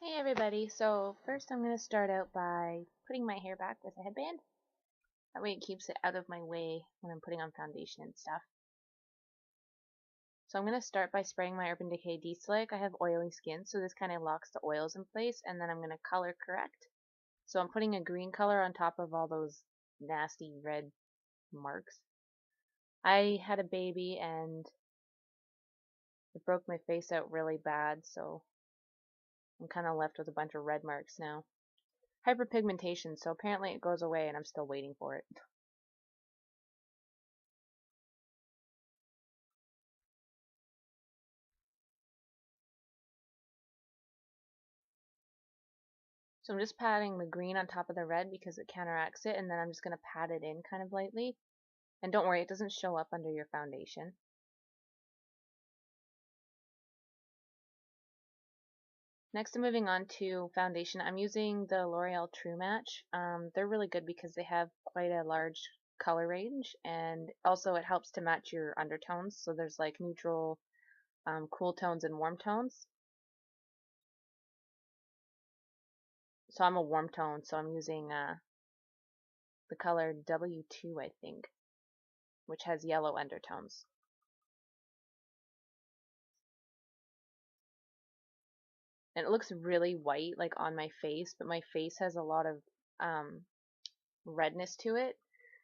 Hey everybody, so first I'm going to start out by putting my hair back with a headband. That way it keeps it out of my way when I'm putting on foundation and stuff. So I'm going to start by spraying my Urban Decay D-Slick. I have oily skin, so this kind of locks the oils in place, and then I'm going to color correct. So I'm putting a green color on top of all those nasty red marks. I had a baby and it broke my face out really bad, so I'm kind of left with a bunch of red marks now. Hyperpigmentation, so apparently it goes away and I'm still waiting for it. So I'm just patting the green on top of the red because it counteracts it, and then I'm just going to pat it in kind of lightly. And don't worry, it doesn't show up under your foundation. Next, I'm moving on to foundation. I'm using the L'Oreal True Match. They're really good because they have quite a large color range, and also it helps to match your undertones. So there's like neutral, cool tones and warm tones. So I'm a warm tone, so I'm using the color W2, I think, which has yellow undertones. And it looks really white like on my face, but my face has a lot of um, redness to it.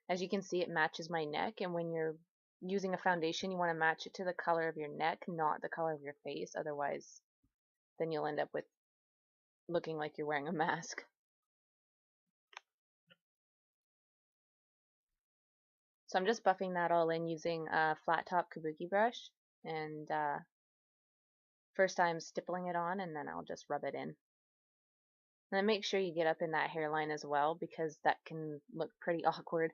As you can see, it matches my neck, and when you're using a foundation, you want to match it to the color of your neck, not the color of your face. Otherwise, then you'll end up with looking like you're wearing a mask. So I'm just buffing that all in using a flat top kabuki brush, and first I'm stippling it on, and then I'll just rub it in. And then make sure you get up in that hairline as well, because that can look pretty awkward.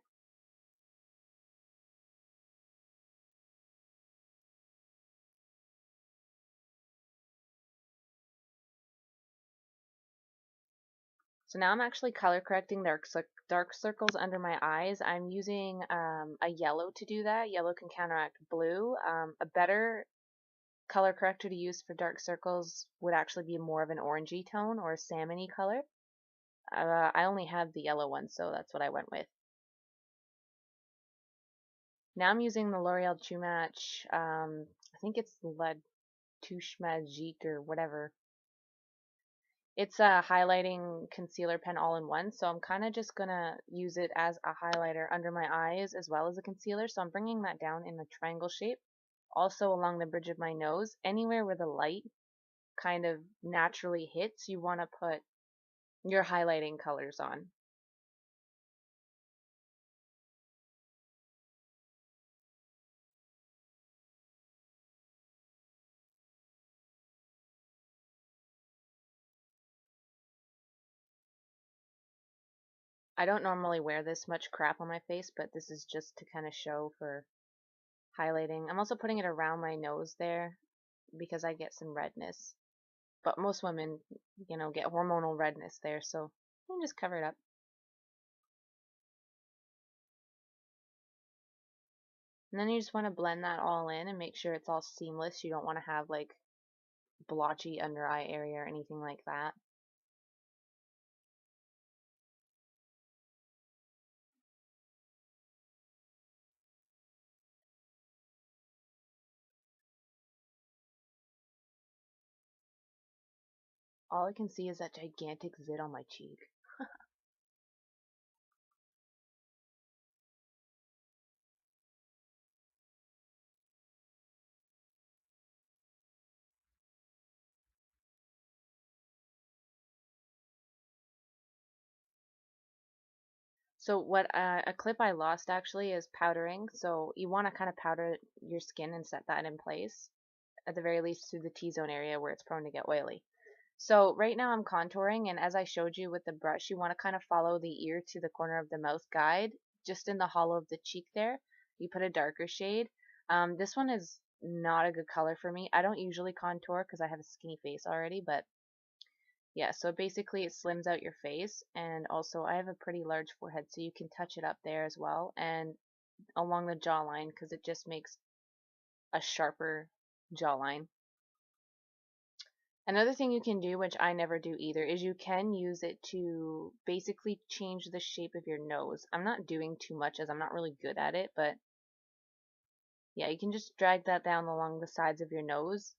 So now I'm actually color correcting dark circles under my eyes. I'm using a yellow to do that. Yellow can counteract blue. A better color corrector to use for dark circles would actually be more of an orangey tone or a salmony color. I only have the yellow one, so that's what I went with. Now I'm using the L'Oreal True Match. I think it's La Touche Magique or whatever. It's a highlighting concealer pen all in one, so I'm kind of just going to use it as a highlighter under my eyes as well as a concealer. So I'm bringing that down in a triangle shape, also along the bridge of my nose. Anywhere where the light kind of naturally hits, you want to put your highlighting colors on. I don't normally wear this much crap on my face, but this is just to kind of show for highlighting. I'm also putting it around my nose there because I get some redness. But most women, get hormonal redness there, so you can just cover it up. And then you just want to blend that all in and make sure it's all seamless. You don't want to have like blotchy under eye area or anything like that. All I can see is that gigantic zit on my cheek. So what a clip I lost actually is powdering. So you want to kind of powder your skin and set that in place, at the very least through the T-zone area where it's prone to get oily. So right now I'm contouring, and as I showed you with the brush, you want to kind of follow the ear to the corner of the mouth guide, just in the hollow of the cheek there. You put a darker shade. This one is not a good color for me. I don't usually contour because I have a skinny face already, but yeah, so basically it slims out your face, and also I have a pretty large forehead, so you can touch it up there as well, and along the jawline because it just makes a sharper jawline. Another thing you can do, which I never do either, is you can use it to basically change the shape of your nose. I'm not doing too much as I'm not really good at it, but yeah, you can just drag that down along the sides of your nose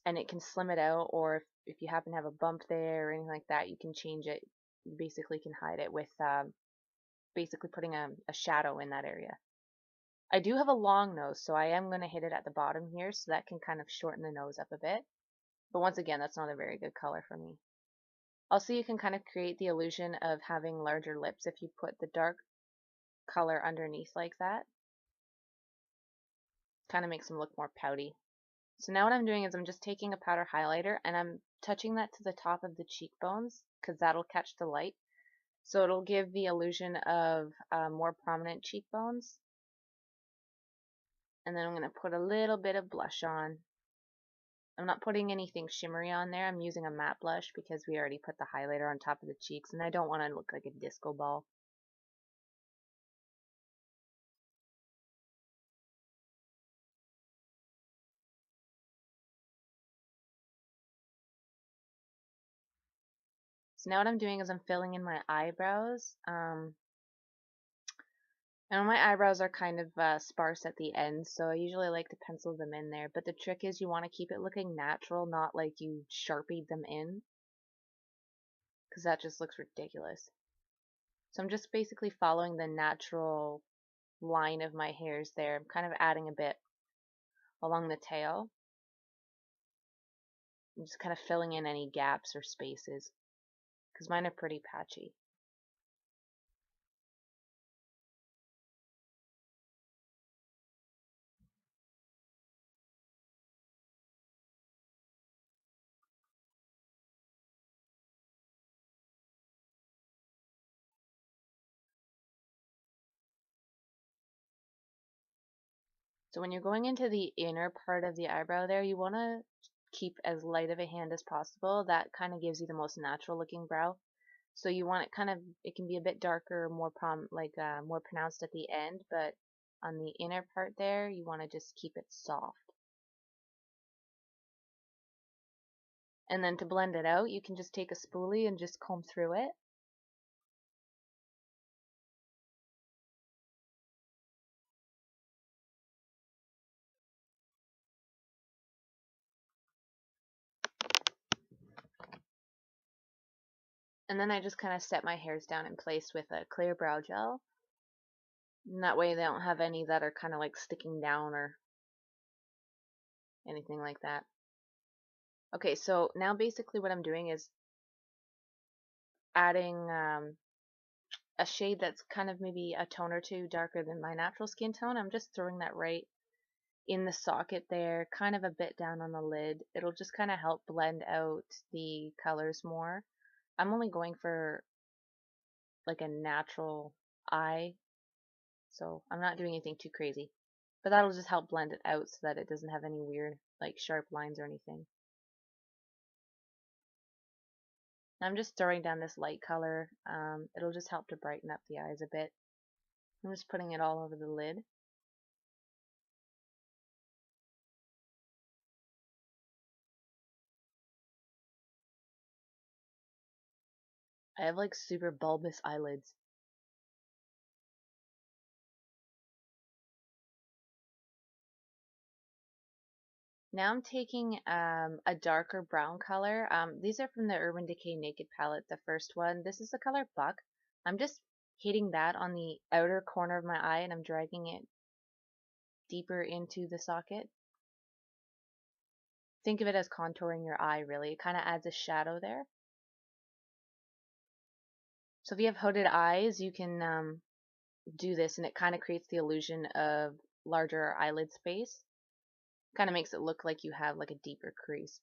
and it can slim it out, or if you happen to have a bump there or anything like that, you can change it. You basically can hide it with basically putting a shadow in that area. I do have a long nose, so I am going to hit it at the bottom here, so that can kind of shorten the nose up a bit. But once again, that's not a very good color for me. Also, you can kind of create the illusion of having larger lips if you put the dark color underneath like that. Kind of makes them look more pouty. So now what I'm doing is I'm just taking a powder highlighter and I'm touching that to the top of the cheekbones because that'll catch the light. So it'll give the illusion of more prominent cheekbones. And then I'm going to put a little bit of blush on. I'm not putting anything shimmery on there. I'm using a matte blush because we already put the highlighter on top of the cheeks and I don't want to look like a disco ball. So now what I'm doing is I'm filling in my eyebrows. And my eyebrows are kind of sparse at the end, so I usually like to pencil them in there. But the trick is you want to keep it looking natural, not like you sharpied them in, because that just looks ridiculous. So I'm just basically following the natural line of my hairs there. I'm kind of adding a bit along the tail. I'm just kind of filling in any gaps or spaces, because mine are pretty patchy. So when you're going into the inner part of the eyebrow there, you want to keep as light of a hand as possible. That kind of gives you the most natural looking brow. So you want it kind of, it can be a bit darker, more more pronounced at the end, but on the inner part there, you want to just keep it soft. And then to blend it out, you can just take a spoolie and just comb through it. And then I just kind of set my hairs down in place with a clear brow gel. And that way they don't have any that are kind of like sticking down or anything like that. Okay, so now basically what I'm doing is adding a shade that's kind of maybe a tone or two darker than my natural skin tone. I'm just throwing that right in the socket there, kind of a bit down on the lid. It'll just kind of help blend out the colors more. I'm only going for like a natural eye, so I'm not doing anything too crazy. But that'll just help blend it out so that it doesn't have any weird like sharp lines or anything. I'm just throwing down this light color. It'll just help to brighten up the eyes a bit. I'm just putting it all over the lid. I have like super bulbous eyelids. Now I'm taking a darker brown color. These are from the Urban Decay Naked palette, the first one. This is the color Buck. I'm just hitting that on the outer corner of my eye and I'm dragging it deeper into the socket. Think of it as contouring your eye, really. It kind of adds a shadow there. So if you have hooded eyes, you can do this and it kind of creates the illusion of larger eyelid space. Kind of makes it look like you have like a deeper crease.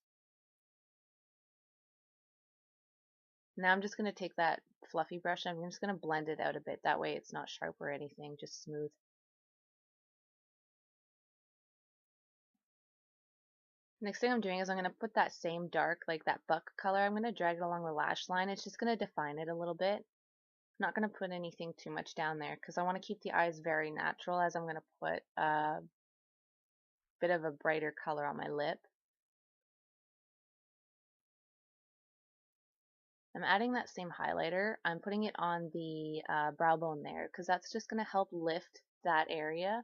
Now I'm just going to take that fluffy brush and I'm just going to blend it out a bit. That way it's not sharp or anything, just smooth. Next thing I'm doing is I'm going to put that same dark, like that buck color, I'm going to drag it along the lash line. It's just going to define it a little bit. I'm not going to put anything too much down there because I want to keep the eyes very natural as I'm going to put a bit of a brighter color on my lip. I'm adding that same highlighter. I'm putting it on the brow bone there because that's just going to help lift that area.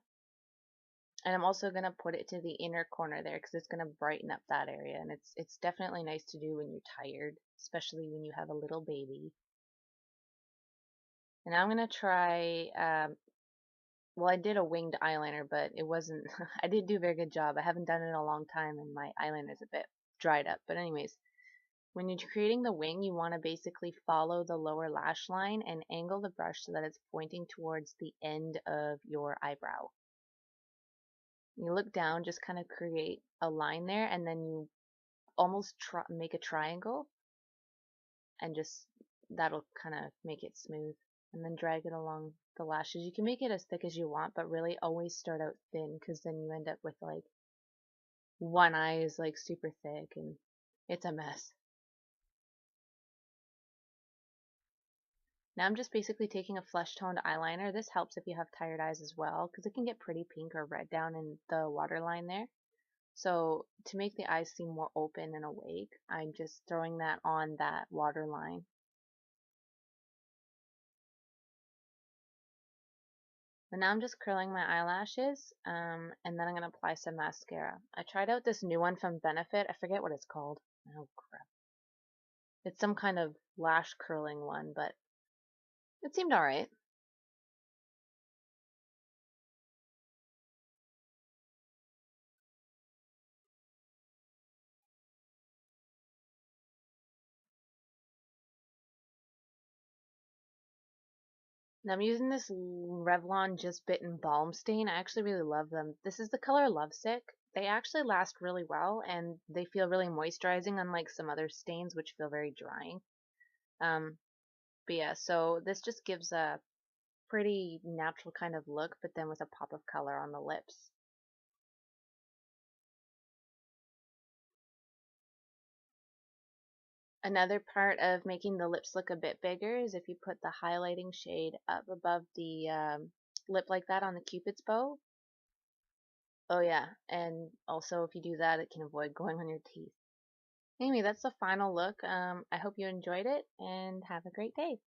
And I'm also going to put it to the inner corner there because it's going to brighten up that area. And it's definitely nice to do when you're tired, especially when you have a little baby. And now I'm going to try, well, I did a winged eyeliner, but it wasn't, I didn't do a very good job. I haven't done it in a long time and my eyeliner is a bit dried up. But anyways, when you're creating the wing, you want to basically follow the lower lash line and angle the brush so that it's pointing towards the end of your eyebrow. You look down, just kind of create a line there, and then you almost make a triangle, and just that'll kind of make it smooth. And then drag it along the lashes. You can make it as thick as you want, but really always start out thin, because then you end up with like one eye is like super thick, and it's a mess. Now I'm just basically taking a flesh toned eyeliner. This helps if you have tired eyes as well, because it can get pretty pink or red down in the waterline there. So to make the eyes seem more open and awake, I'm just throwing that on that waterline. And now I'm just curling my eyelashes, and then I'm going to apply some mascara. I tried out this new one from Benefit. I forget what it's called. Oh crap. It's some kind of lash curling one, but it seemed alright. And I'm using this Revlon Just Bitten Balm Stain. I actually really love them. This is the color Lovesick. They actually last really well, and they feel really moisturizing, unlike some other stains which feel very drying. Um, but yeah, so this just gives a pretty natural kind of look, but then with a pop of color on the lips. Another part of making the lips look a bit bigger is if you put the highlighting shade up above the lip like that on the cupid's bow. Oh yeah, and also if you do that, it can avoid going on your teeth. Anyway, that's the final look. I hope you enjoyed it and have a great day.